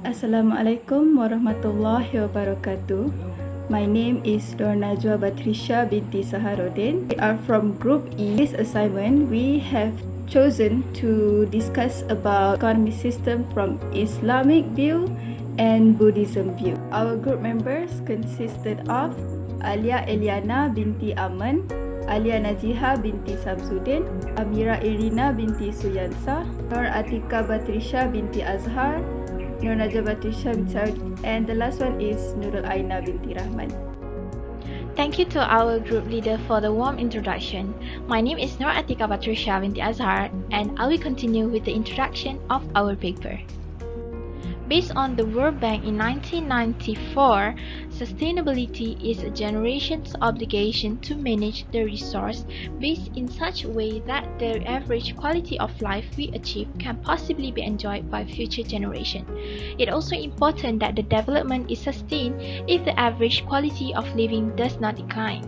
Assalamualaikum warahmatullahi wabarakatuh. My name is Nur Najwa Batrisha binti Saharuddin. We are from Group E. This assignment, we have chosen to discuss about economic system from Islamic view and Buddhism view. Our group members consisted of Alia Eliana binti Aman, Alia Najiha binti Samsudin, Amira Irina binti Suyansa, Nur Atika Batrisha binti Azhar, Nur Najwa Batrisha binti Saharuddin, and the last one is Nurul Aina binti Rahman. Thank you to our group leader for the warm introduction. My name is Nur Atika Batrisha binti Azhar, and I will continue with the introduction of our paper. Based on the World Bank in 1994, sustainability is a generation's obligation to manage the resource base in such a way that the average quality of life we achieve can possibly be enjoyed by future generations. It is also important that the development is sustained if the average quality of living does not decline.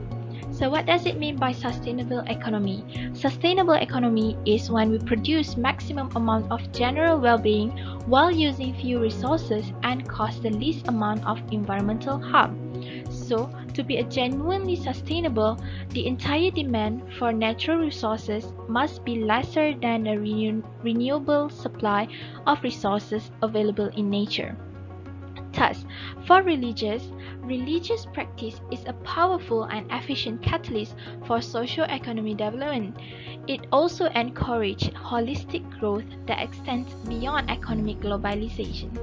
So what does it mean by sustainable economy? Sustainable economy is when we produce maximum amount of general well-being while using few resources and cause the least amount of environmental harm. So, to be a genuinely sustainable, the entire demand for natural resources must be lesser than the renewable supply of resources available in nature. Thus, for religious practice is a powerful and efficient catalyst for socio-economic development. It also encourages holistic growth that extends beyond economic globalization.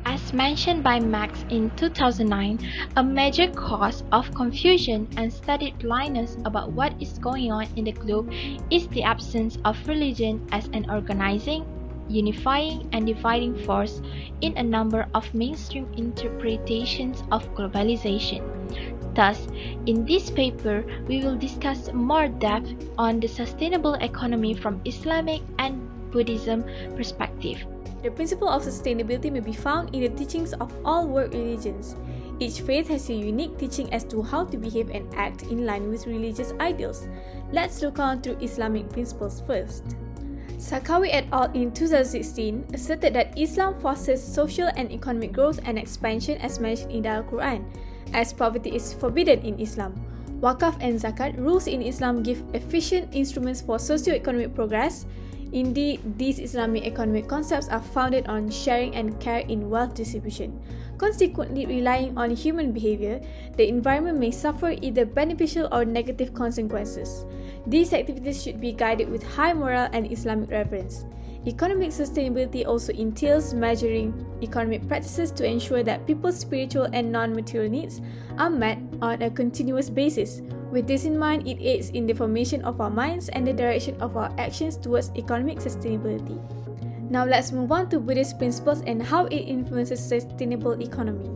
As mentioned by Max in 2009, a major cause of confusion and studied blindness about what is going on in the globe is the absence of religion as an organizing, unifying and dividing force in a number of mainstream interpretations of globalization. Thus, in this paper, we will discuss more depth on the sustainable economy from Islamic and Buddhism perspective. The principle of sustainability may be found in the teachings of all world religions. Each faith has a unique teaching as to how to behave and act in line with religious ideals. Let's look on through Islamic principles first. Sarkawi et al. In 2016 asserted that Islam fosters social and economic growth and expansion as mentioned in the Al-Quran, as poverty is forbidden in Islam. Wakaf and Zakat rules in Islam give efficient instruments for socio-economic progress. Indeed, these Islamic economic concepts are founded on sharing and care in wealth distribution. Consequently, relying on human behavior, the environment may suffer either beneficial or negative consequences. These activities should be guided with high moral and Islamic reverence. Economic sustainability also entails measuring economic practices to ensure that people's spiritual and non-material needs are met on a continuous basis. With this in mind, it aids in the formation of our minds and the direction of our actions towards economic sustainability. Now let's move on to Buddhist principles and how it influences sustainable economy.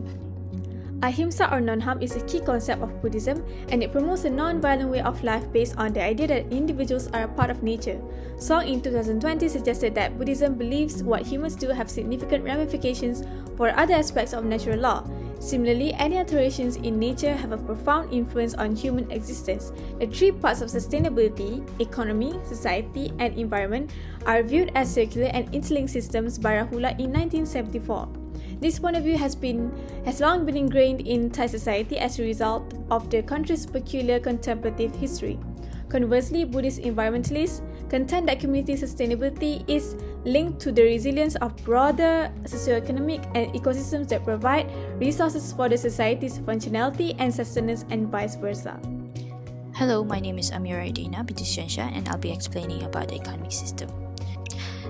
Ahimsa or non-harm is a key concept of Buddhism, and it promotes a non-violent way of life based on the idea that individuals are a part of nature. Song in 2020 suggested that Buddhism believes what humans do have significant ramifications for other aspects of natural law. Similarly, any alterations in nature have a profound influence on human existence. The three parts of sustainability, economy, society, and environment, are viewed as circular and interlinked systems by Rahula in 1974. This point of view has long been ingrained in Thai society as a result of the country's peculiar contemplative history. Conversely, Buddhist environmentalists contend that community sustainability is linked to the resilience of broader socioeconomic and ecosystems that provide resources for the society's functionality and sustenance, and vice versa. Hello, my name is Amira Irina binti Suyansa, and I'll be explaining about the economic system.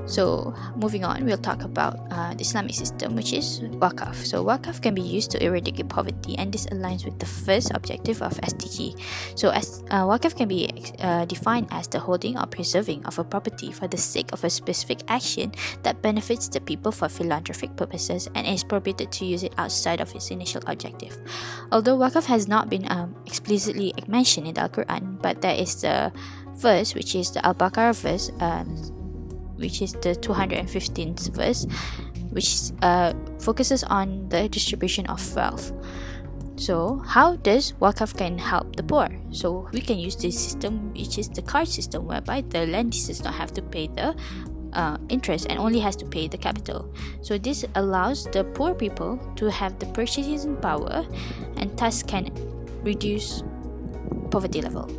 So, moving on, we'll talk about the Islamic system, which is Wakaf. So, Wakaf can be used to eradicate poverty, and this aligns with the first objective of SDG. So, Wakaf can be defined as the holding or preserving of a property for the sake of a specific action that benefits the people for philanthropic purposes and is prohibited to use it outside of its initial objective. Although Wakaf has not been explicitly mentioned in the Al-Quran, but there is the verse, which is the Al-Baqarah verse, which is the 215th verse, which focuses on the distribution of wealth. So how does Wakaf can help the poor? So we can use this system, which is the card system, whereby the lendee does not have to pay the interest and only has to pay the capital. So this allows the poor people to have the purchasing power and thus can reduce poverty level.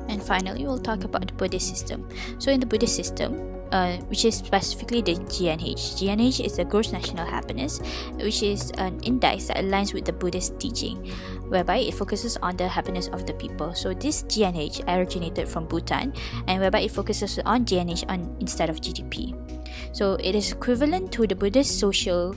And finally, we'll talk about the Buddhist system. So in the Buddhist system, which is specifically the GNH. GNH is the gross national happiness, which is an index that aligns with the Buddhist teaching, whereby it focuses on the happiness of the people. So this GNH originated from Bhutan, and whereby it focuses on GNH instead of GDP. So it is equivalent to the Buddhist social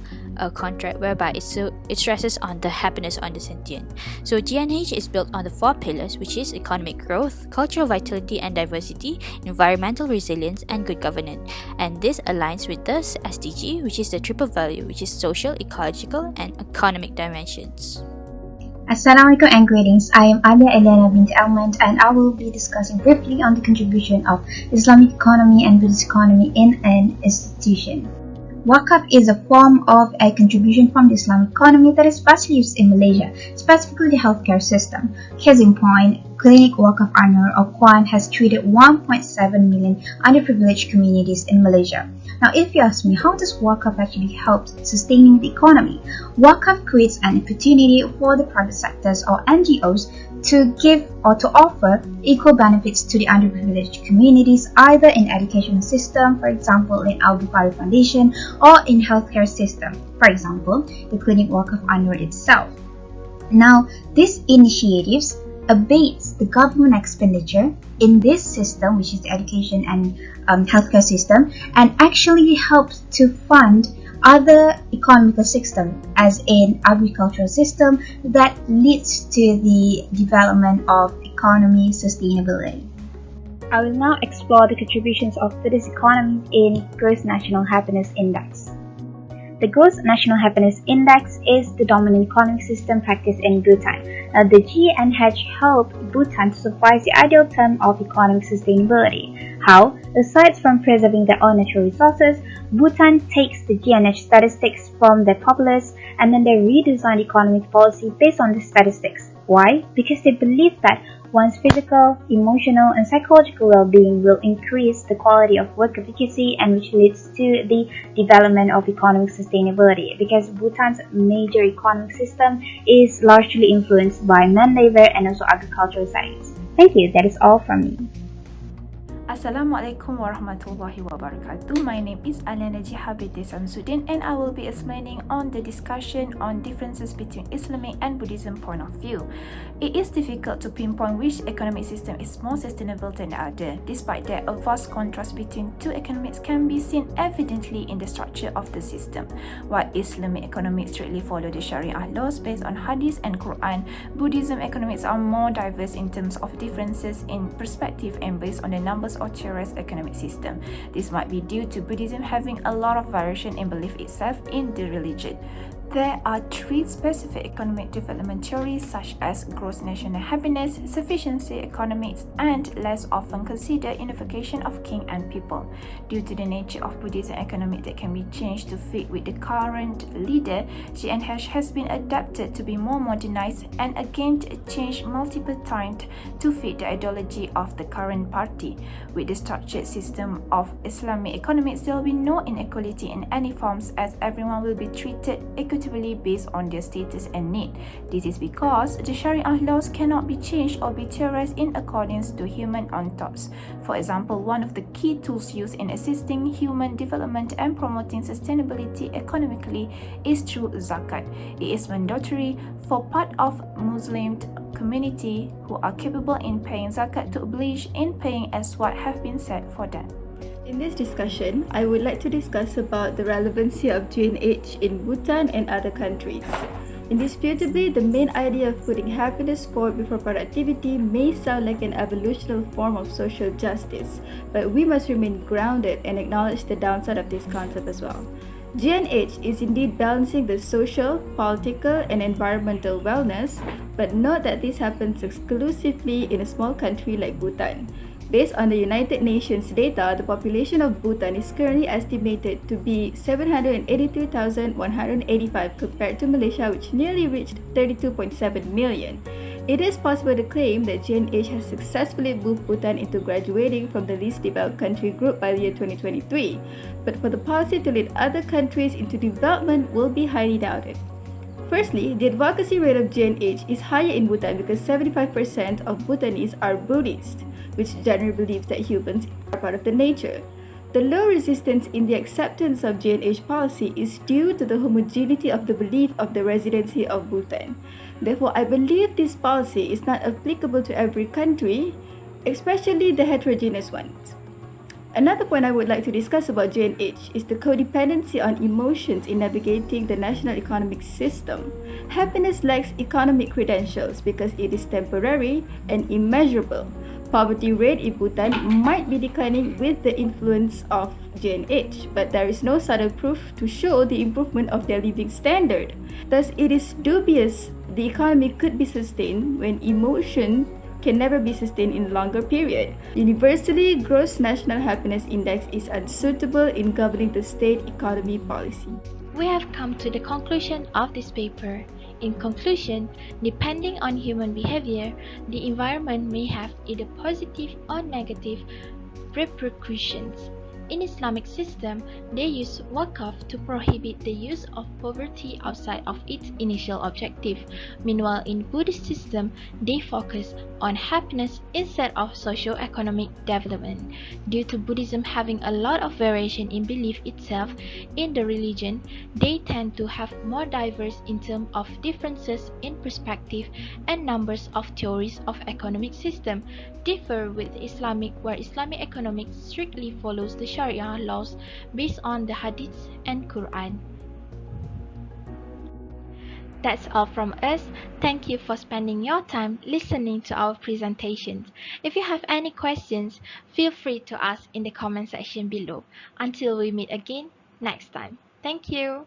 contract, whereby it stresses on the happiness on the sentient. So GNH is built on the 4 pillars, which is economic growth, cultural vitality and diversity, environmental resilience, and good governance. And this aligns with the SDG, which is the triple value, which is social, ecological, and economic dimensions. Assalamualaikum and greetings. I am Alia Elena Binti Almond, and I will be discussing briefly on the contribution of Islamic economy and Buddhist economy in an institution. Wakaf is a form of a contribution from the Islamic economy that is vastly used in Malaysia, specifically the healthcare system. Case in point, Clinic Wakaf Anwar or Kwan has treated 1.7 million underprivileged communities in Malaysia. Now, if you ask me, how does Wakaf actually help sustaining the economy? Wakaf creates an opportunity for the private sectors or NGOs to give or to offer equal benefits to the underprivileged communities, either in education system, for example, in Al Bukhari Foundation, or in healthcare system, for example, the Clinic Wakaf Anwar itself. Now, these initiatives abates the government expenditure in this system, which is the education and healthcare system, and actually helps to fund other economical system, as in agricultural system, that leads to the development of economy sustainability. I will now explore the contributions of Buddhist economies in Gross National Happiness Index. The Gross National Happiness Index is the dominant economic system practiced in Bhutan. The GNH helped Bhutan to survive the ideal term of economic sustainability. How? Aside from preserving their own natural resources, Bhutan takes the GNH statistics from their populace and then they redesign economic policy based on the statistics. Why? Because they believe that one's physical, emotional, and psychological well-being will increase the quality of work efficacy, and which leads to the development of economic sustainability, because Bhutan's major economic system is largely influenced by man-labor and also agricultural settings. Thank you, that is all from me. Assalamualaikum warahmatullahi wabarakatuh. My name is Alena Jihabete Samsudin, and I will be explaining on the discussion on differences between Islamic and Buddhism point of view. It is difficult to pinpoint which economic system is more sustainable than the other. Despite that, a vast contrast between two economics can be seen evidently in the structure of the system. While Islamic economics strictly follow the Sharia laws based on Hadith and Quran, Buddhism economics are more diverse in terms of differences in perspective and based on the numbers or theories economic system. This might be due to Buddhism having a lot of variation in belief itself in the religion. There are 3 specific economic development theories such as gross national happiness, sufficiency economics, and less often considered unification of king and people. Due to the nature of Buddhism economic that can be changed to fit with the current leader, GNH has been adapted to be more modernized and again changed multiple times to fit the ideology of the current party. With the structured system of Islamic economics, there will be no inequality in any forms, as everyone will be treated equitably based on their status and need. This is because the Sharia laws cannot be changed or be theorized in accordance to human on thoughts. For example, one of the key tools used in assisting human development and promoting sustainability economically is through zakat. It is mandatory for part of Muslim community who are capable in paying zakat to oblige in paying as what have been said for them. In this discussion, I would like to discuss about the relevancy of GNH in Bhutan and other countries. Indisputably, the main idea of putting happiness forward before productivity may sound like an evolutionary form of social justice, but we must remain grounded and acknowledge the downside of this concept as well. GNH is indeed balancing the social, political, and environmental wellness, but note that this happens exclusively in a small country like Bhutan. Based on the United Nations data, the population of Bhutan is currently estimated to be 783,185 compared to Malaysia, which nearly reached 32.7 million. It is possible to claim that JNH has successfully moved Bhutan into graduating from the least developed country group by the year 2023, but for the policy to lead other countries into development will be highly doubted. Firstly, the advocacy rate of JNH is higher in Bhutan because 75% of Bhutanese are Buddhist, which generally believes that humans are part of the nature. The low resistance in the acceptance of JNH policy is due to the homogeneity of the belief of the residency of Bhutan. Therefore, I believe this policy is not applicable to every country, especially the heterogeneous ones. Another point I would like to discuss about JNH is the codependency on emotions in navigating the national economic system. Happiness lacks economic credentials because it is temporary and immeasurable. Poverty rate in Bhutan might be declining with the influence of JNH, but there is no solid proof to show the improvement of their living standard. Thus, it is dubious the economy could be sustained when emotion can never be sustained in a longer period. Universally, gross national happiness index is unsuitable in governing the state economy policy. We have come to the conclusion of this paper. In conclusion, depending on human behavior, the environment may have either positive or negative repercussions. In Islamic system, they use wakaf to prohibit the use of poverty outside of its initial objective. Meanwhile, in Buddhist system, they focus on happiness instead of socio-economic development. Due to Buddhism having a lot of variation in belief itself in the religion, they tend to have more diverse in terms of differences in perspective, and numbers of theories of economic system differ with Islamic, where Islamic economics strictly follows the Sharia laws based on the Hadiths and Quran. That's all from us. Thank you for spending your time listening to our presentations. If you have any questions, feel free to ask in the comment section below. Until we meet again next time. Thank you.